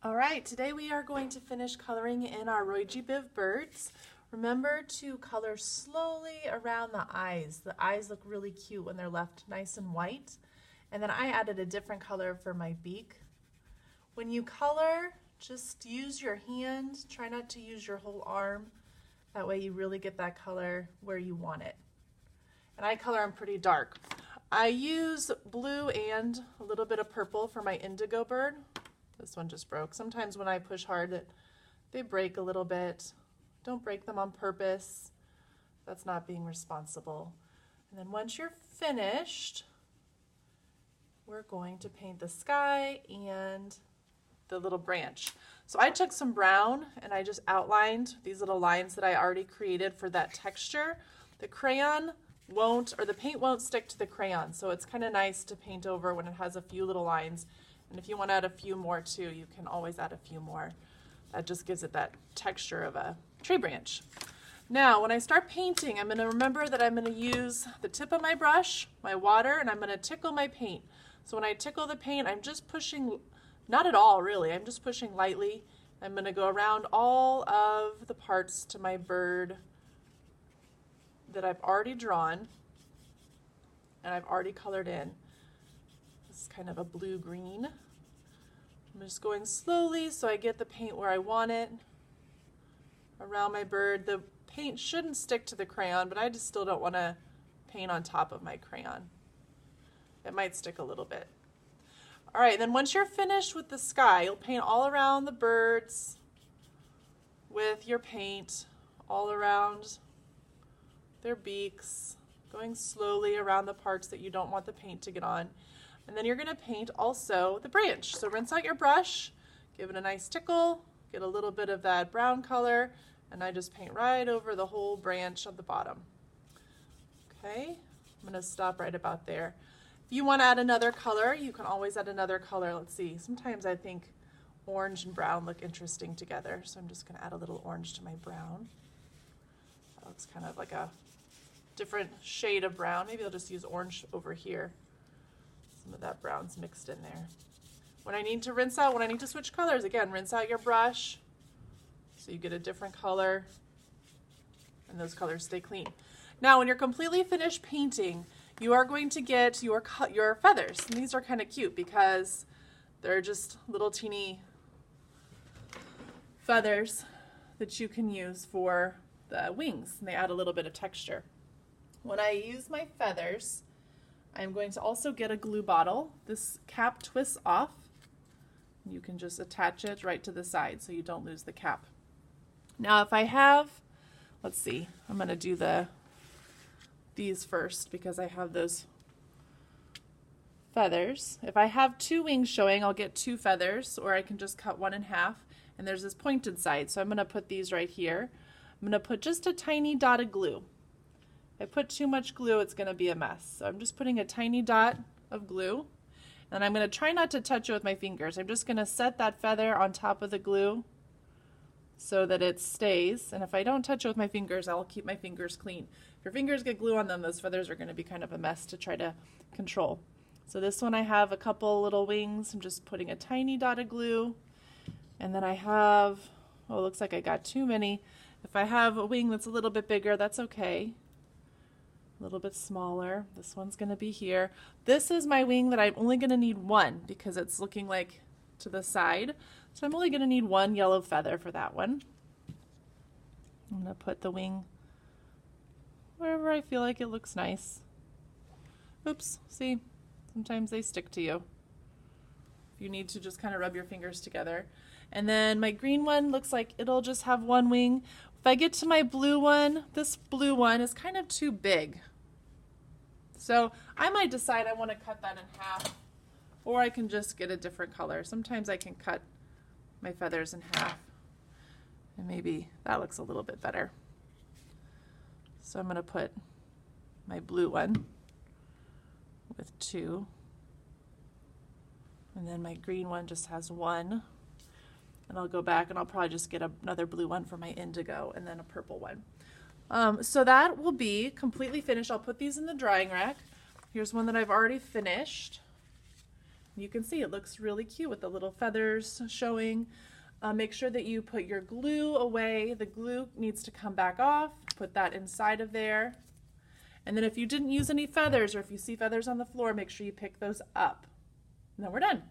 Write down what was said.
All right, today we are going to finish coloring in our Roygbiv birds. Remember to color slowly around the eyes. The eyes look really cute when they're left nice and white. And then I added a different color for my beak. When you color, just use your hand. Try not to use your whole arm. That way you really get that color where you want it. And I color them pretty dark. I use blue and a little bit of purple for my indigo bird. This one just broke. Sometimes when I push hard, they break a little bit. Don't break them on purpose. That's not being responsible. And then once you're finished, we're going to paint the sky and the little branch. So I took some brown and I just outlined these little lines that I already created for that texture. The crayon won't, or the paint won't stick to the crayon, so it's kind of nice to paint over when it has a few little lines. And if you want to add a few more too, you can always add a few more. That just gives it that texture of a tree branch. Now, when I start painting, I'm going to remember that I'm going to use the tip of my brush, my water, and I'm going to tickle my paint. So when I tickle the paint, I'm just pushing, not at all really, I'm just pushing lightly. I'm going to go around all of the parts to my bird that I've already drawn and I've already colored in. This is kind of a blue-green. I'm just going slowly so I get the paint where I want it around my bird. The paint shouldn't stick to the crayon, but I just still don't want to paint on top of my crayon. It might stick a little bit. All right, then once you're finished with the sky, you'll paint all around the birds with your paint, all around their beaks, going slowly around the parts that you don't want the paint to get on. And then you're going to paint also the branch. So rinse out your brush, give it a nice tickle, get a little bit of that brown color, and I just paint right over the whole branch of the bottom. Okay, I'm going to stop right about there. If you want to add another color, you can always add another color. Let's see, sometimes I think orange and brown look interesting together, so I'm just going to add a little orange to my brown. That looks kind of like a different shade of brown. Maybe I'll just use orange over here. Some of that brown's mixed in there. When I need to rinse out, when I need to switch colors, again, rinse out your brush so you get a different color and those colors stay clean. Now, when you're completely finished painting, you are going to get your feathers. And these are kind of cute because they're just little teeny feathers that you can use for the wings, and they add a little bit of texture. When I use my feathers, I'm going to also get a glue bottle. This cap twists off. You can just attach it right to the side so you don't lose the cap. Now if I have, let's see, I'm going to do these first because I have those feathers. If I have two wings showing, I'll get two feathers, or I can just cut one in half, and there's this pointed side, so I'm going to put these right here. I'm going to put just a tiny dot of glue. If I put too much glue, it's going to be a mess. So I'm just putting a tiny dot of glue, and I'm going to try not to touch it with my fingers. I'm just going to set that feather on top of the glue so that it stays, and if I don't touch it with my fingers, I'll keep my fingers clean. If your fingers get glue on them, those feathers are going to be kind of a mess to try to control. So this one I have a couple little wings. I'm just putting a tiny dot of glue, and then I have, oh, it looks like I got too many. If I have a wing that's a little bit bigger, that's okay. A little bit smaller. This one's going to be here. This is my wing that I'm only going to need one because it's looking like to the side. So I'm only going to need one yellow feather for that one. I'm going to put the wing wherever I feel like it looks nice. Oops, see, sometimes they stick to you. You need to just kind of rub your fingers together. And then my green one looks like it'll just have one wing. If I get to my blue one, this blue one is kind of too big. So I might decide I want to cut that in half, or I can just get a different color. Sometimes I can cut my feathers in half, and maybe that looks a little bit better. So I'm going to put my blue one with two, and then my green one just has one. And I'll go back and I'll probably just get another blue one for my indigo and then a purple one. So that will be completely finished. I'll put these in the drying rack. Here's one that I've already finished. You can see it looks really cute with the little feathers showing. Make sure that you put your glue away. The glue needs to come back off. Put that inside of there. And then if you didn't use any feathers, or if you see feathers on the floor, make sure you pick those up. And then we're done.